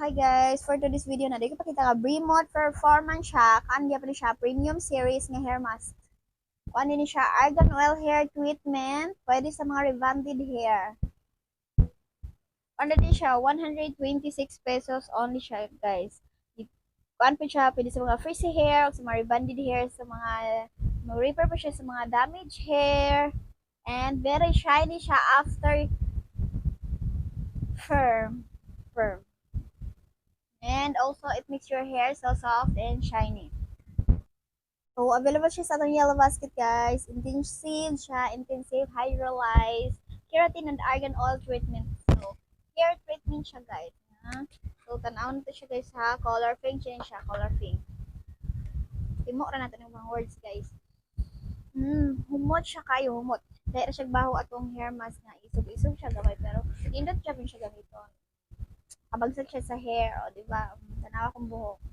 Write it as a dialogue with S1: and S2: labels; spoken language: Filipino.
S1: Hi guys, for today's video na dito pakita ka Bremont Performance siya. Kanya pa ni siya premium series nga hair mask. Kuan ni siya argan oil hair treatment, pwede sa mga rebonded hair. Ano din siya 126 pesos only siya guys. Kuan pa siya pwede sa mga frizzy hair, sa mga rebonded hair, sa mga repair pa siya sa mga damaged hair. And very shiny siya after firm. And also, it makes your hair so soft and shiny. So, available siya sa atong Yellow Basket, guys. Intensive hydrolyzed keratin and argan oil treatment. So, hair treatment siya, guys. So, tanaw nito siya, guys, ha. Color pink siya, color pink. Timo ra natin yung mga words, guys. Humot siya kayo, humot. Dahil siya baho atong hair mask nga. Isog-isog siya gamay, pero indot siya pin siya gamiton. Kabagsak siya sa hair, o, diba? Tanawa kong buhok.